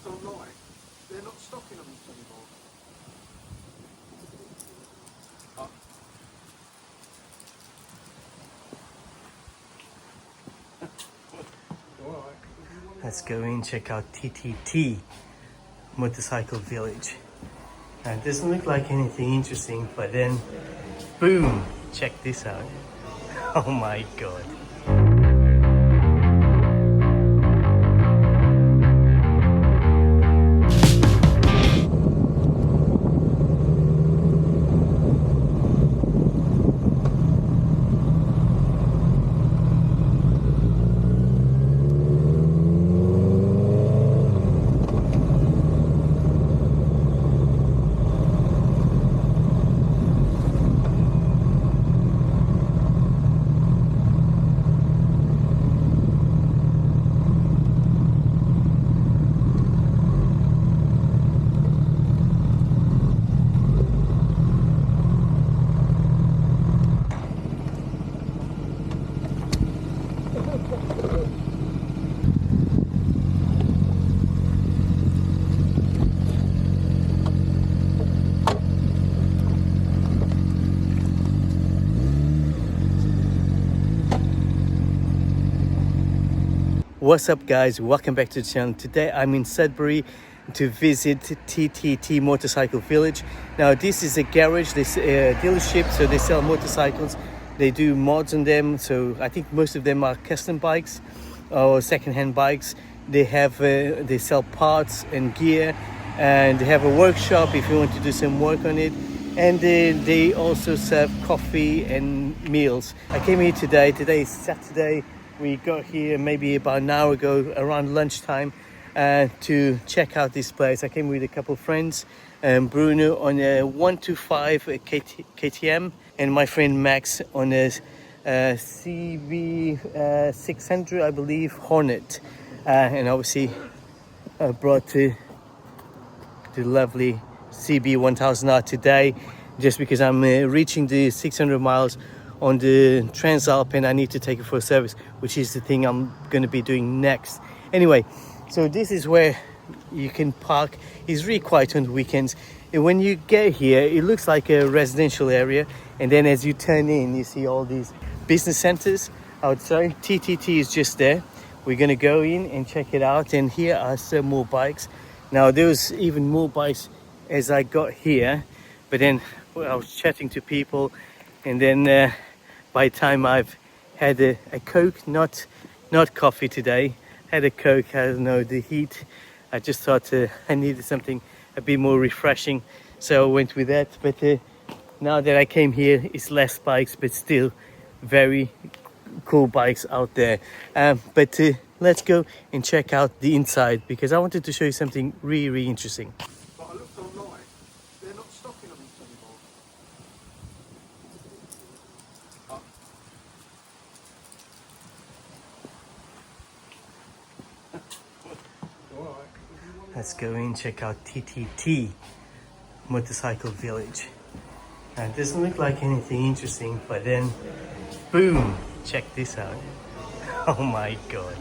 looked online. They're not stocking them anymore. Let's go in and check out TTT Motorcycle Village. It doesn't look like anything interesting, but then, boom! Check this out. Oh my god. What's up guys, welcome back to the channel. Today I'm in Sudbury to visit TTT Motorcycle Village. Now this is a garage, this dealership, so they sell motorcycles, they do mods on them, so I think most of them are custom bikes or second-hand bikes. They have they sell parts and gear, and they have a workshop if you want to do some work on it, and they also serve coffee and meals. I came here today is Saturday. We got here maybe about an hour ago around lunchtime to check out this place. I came with a couple of friends, Bruno on a 125 KTM and my friend Max on a CB 600, I believe, Hornet. And obviously I brought the lovely CB 1000R today just because I'm reaching the 600 miles on the Transalpine. I need to take it for a service, which is the thing I'm going to be doing next. Anyway, so this is where you can park. It's really quiet on the weekends. And when you get here, it looks like a residential area, and then as you turn in, you see all these business centers outside. TTT is just there. We're going to go in and check it out, and here are some more bikes. Now there was even more bikes as I got here, but then I was chatting to people, and then by the time I've had a Coke, not coffee today, had a Coke, I don't know, the heat, I just thought I needed something a bit more refreshing, so I went with that. But now that I came here, it's less bikes, but still very cool bikes out there. But let's go and check out the inside, because I wanted to show you something really interesting. But I looked online. They're not stocking them anymore. Let's go in and check out TTT Motorcycle Village. It doesn't look like anything interesting, but then, boom! Check this out. Oh my god.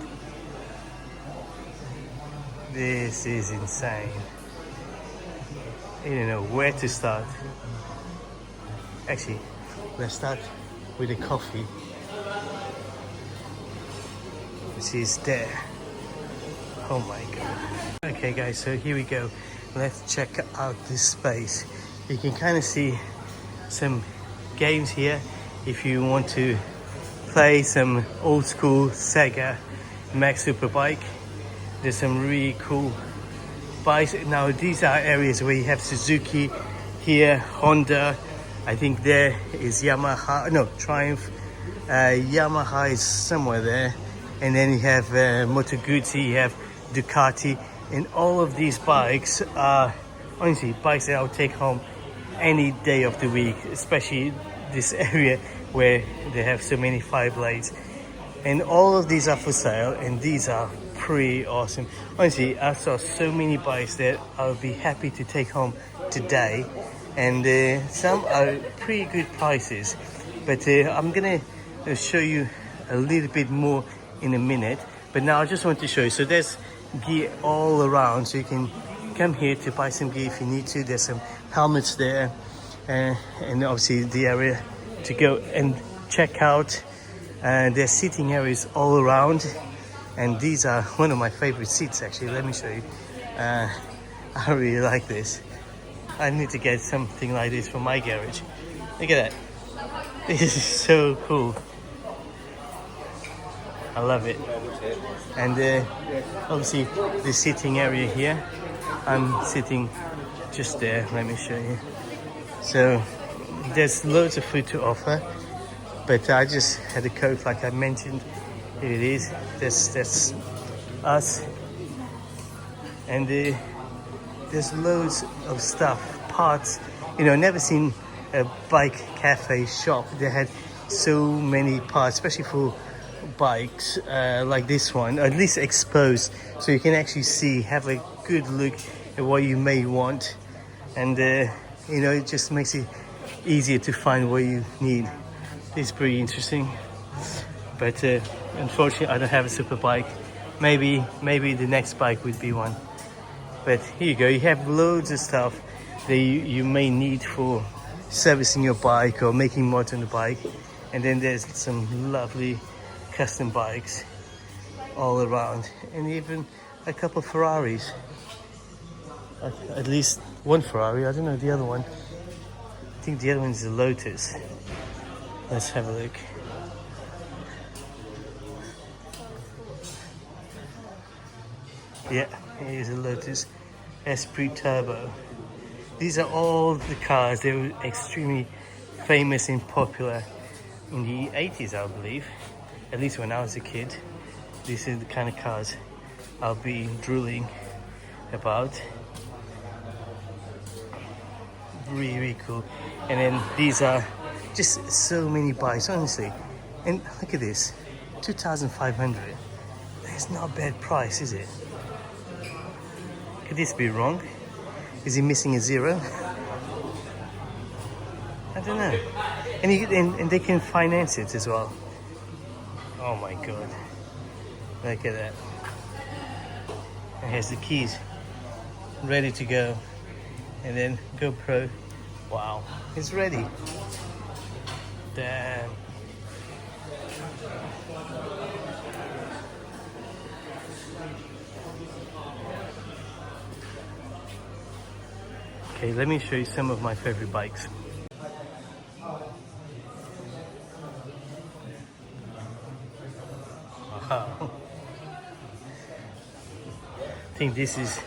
This is insane. I don't know where to start. Actually, let's start with a coffee, which is there. Oh my god. Okay guys, so here we go. Let's check out this space. You can kind of see some games here if you want to play some old school Sega Max Superbike. There's some really cool bikes. Now these are areas where you have Suzuki here, Honda, I think there is Yamaha, no, Triumph, Yamaha is somewhere there, and then you have Moto Guzzi, you have Ducati, and all of these bikes are honestly bikes that I'll take home any day of the week, especially this area where they have so many 5 blades. And all of these are for sale, and these are pretty awesome. Honestly, I saw so many bikes that I'll be happy to take home today, and some are pretty good prices, but I'm gonna show you a little bit more in a minute. But now I just want to show you, so there's gear all around, so you can come here to buy some gear if you need to. There's some helmets there, and obviously the area to go and check out. There's seating areas all around, and these are one of my favorite seats actually. Let me show you. I really like this. I need to get something like this for my garage. Look at that. This is so cool. I love it. And obviously the seating area here, I'm sitting just there. Let me show you. So there's loads of food to offer, but I just had a Coke like I mentioned. Here it is. That's us. And there's loads of stuff, parts. You know, never seen a bike cafe shop. They had so many parts, especially for bikes like this one, at least exposed, so you can actually see, have a good look at what you may want, and you know, it just makes it easier to find what you need. It's pretty interesting, but unfortunately I don't have a super bike. Maybe the next bike would be one. But here you go, you have loads of stuff that you may need for servicing your bike or making mods on the bike. And then there's some lovely custom bikes all around, and even a couple of Ferraris. At least one Ferrari, I don't know the other one. I think the other one is a Lotus. Let's have a look. Yeah, here's a Lotus Esprit Turbo. These are all the cars. They were extremely famous and popular in the 80s, I believe. At least when I was a kid. These are the kind of cars I'll be drooling about. Really, really cool. And then these are just so many bikes, honestly. And look at this, 2,500. That's not a bad price, is it? Could this be wrong? Is he missing a zero? I don't know. And they can finance it as well. Oh my god. Look at that. And here's the keys. Ready to go. And then GoPro. Wow. It's ready. Damn. Okay, let me show you some of my favorite bikes. Wow. I think this is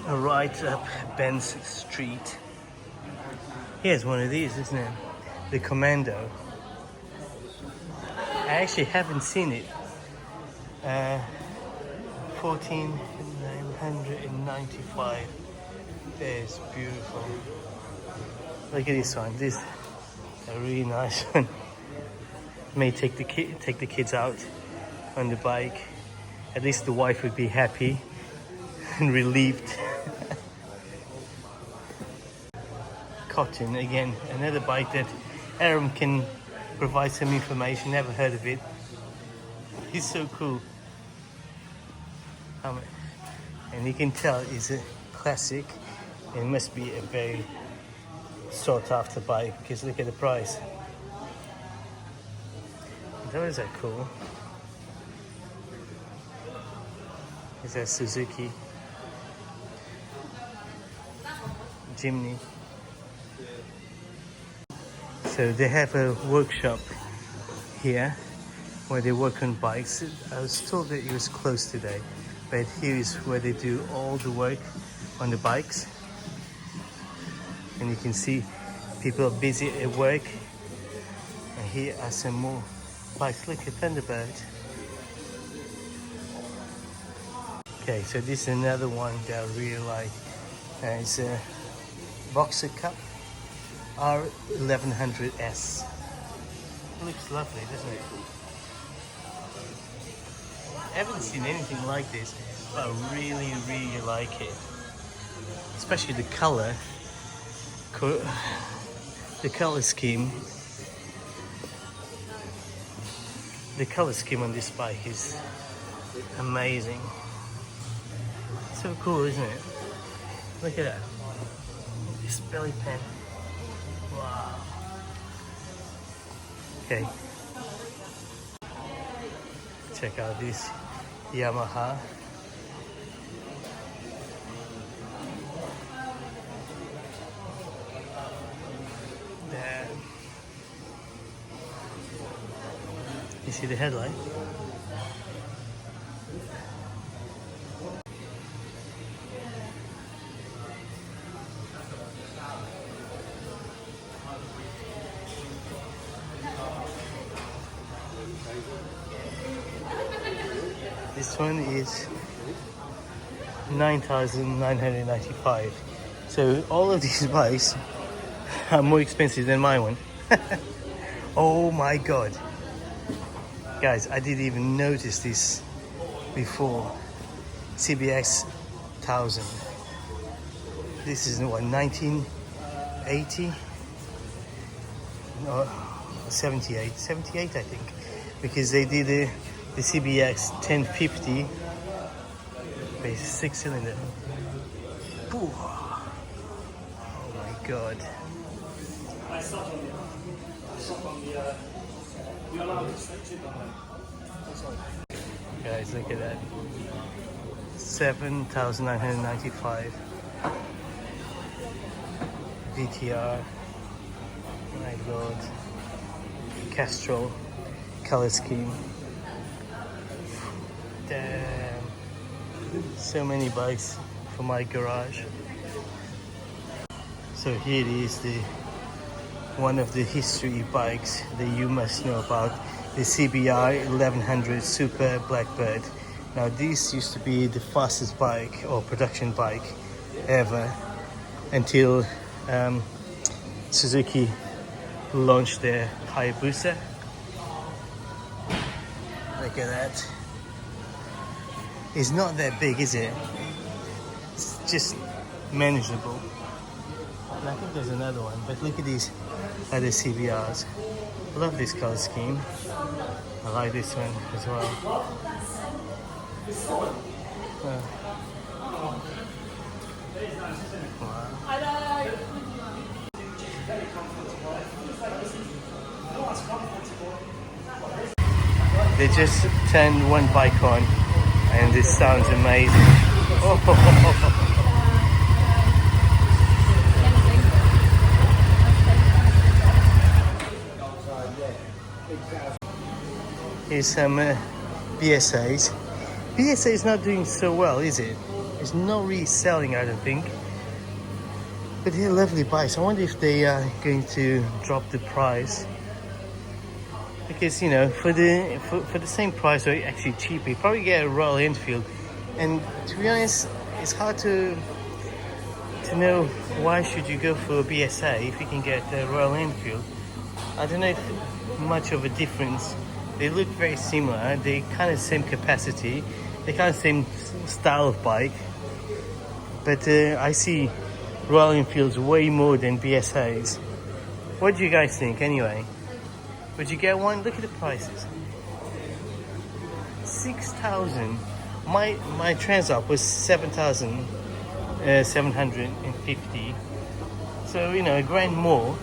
right up Ben's Street. Here's one of these, isn't it? The Commando. I actually haven't seen it. 14,995. That's beautiful. Look at this one. This is a really nice one. May take the kids out on the bike. At least the wife would be happy and relieved. Cotton again, another bike that Aaron can provide some information. Never heard of it. He's so cool. And you can tell it's a classic. It must be a very sought after bike because look at the price. Those are cool. Is that Suzuki Jimny? So they have a workshop here where they work on bikes. I was told that it was closed today, but here is where they do all the work on the bikes. And you can see people are busy at work. And here are some more bikes. Look at Thunderbird. Okay, so this is another one that I really like. It's a Boxer Cup R1100S. It looks lovely, doesn't it? I haven't seen anything like this, but I really, really like it. Especially the color. The color scheme. The color scheme on this bike is amazing. So cool, isn't it? Look at that. This belly pan. Wow. Okay. Check out this Yamaha. There. You see the headlight? This one is 9,995. So all of these bikes are more expensive than my one. Oh my god. Guys, I didn't even notice this before. CBX 1000. This is what, 1980? No, 78. 78 I think. Because they did the CBX 1050 with 6-cylinder. Oh my god. Guys, look at that. 7,995 VTR. My lord. Castrol color scheme. Damn. So many bikes for my garage. So here is the one of the history bikes that you must know about, the CBR 1100 Super Blackbird. Now this used to be the fastest bike or production bike ever until Suzuki launched their Hayabusa. Look at that. It's not that big, is it? It's just manageable. And I think there's another one, but look at these other CBRs. I love this color scheme. I like this one as well. Wow. They just turned one bike on and this sounds amazing. Oh. Here's some BSAs. BSA is not doing so well, is it? It's not really selling, I don't think. But they're lovely bikes. I wonder if they are going to drop the price. Because, you know, for the same price, or actually cheaper, you probably get a Royal Enfield. And to be honest, it's hard to know why should you go for a BSA if you can get a Royal Enfield. I don't know if much of a difference. They look very similar. They kind of same capacity. They kind of same style of bike. But I see Royal Enfields way more than BSAs. What do you guys think anyway? Would you get one? Look at the prices. 6,000. My Transalp was 7,750. So, you know, a grand more.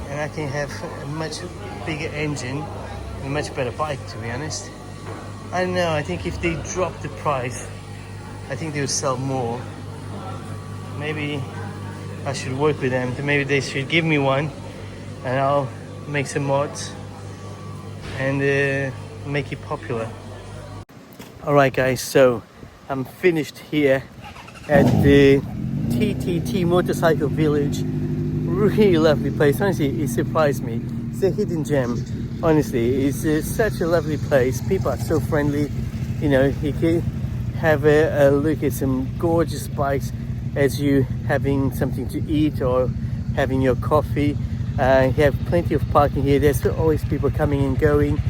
And I can have a much bigger engine and a much better bike, to be honest. I don't know, I think if they drop the price, I think they will sell more. Maybe I should work with them. Maybe they should give me one and I'll make some mods and make it popular. Alright guys, so I'm finished here at the TTT Motorcycle Village. Really lovely place. Honestly, it surprised me. It's a hidden gem. Honestly, it's such a lovely place. People are so friendly. You know, you can have a look at some gorgeous bikes as you having something to eat or having your coffee. You have plenty of parking here. There's always people coming and going.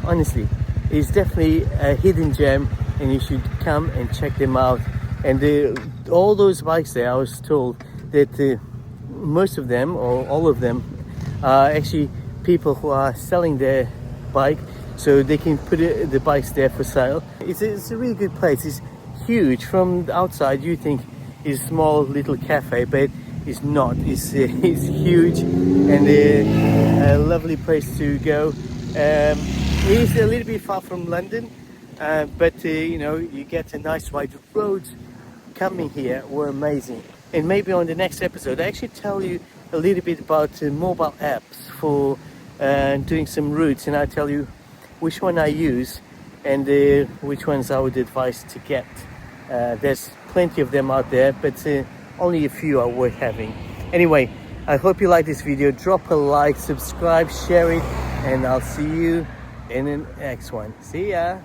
Honestly, it's definitely a hidden gem and you should come and check them out. And all those bikes there, I was told that most of them or all of them are actually people who are selling their bike, so they can put the bikes there for sale. It's a really good place. It's huge. From the outside you think it's a small little cafe, but it's not. It's huge, and a lovely place to go. It's a little bit far from London, but you know, you get a nice ride. The roads coming here were amazing, and maybe on the next episode I actually tell you a little bit about mobile apps for doing some routes, and I tell you which one I use and which ones I would advise to get. There's plenty of them out there, but only a few are worth having. Anyway, I hope you like this video. Drop a like, subscribe, share it, and I'll see you in the next one. See ya.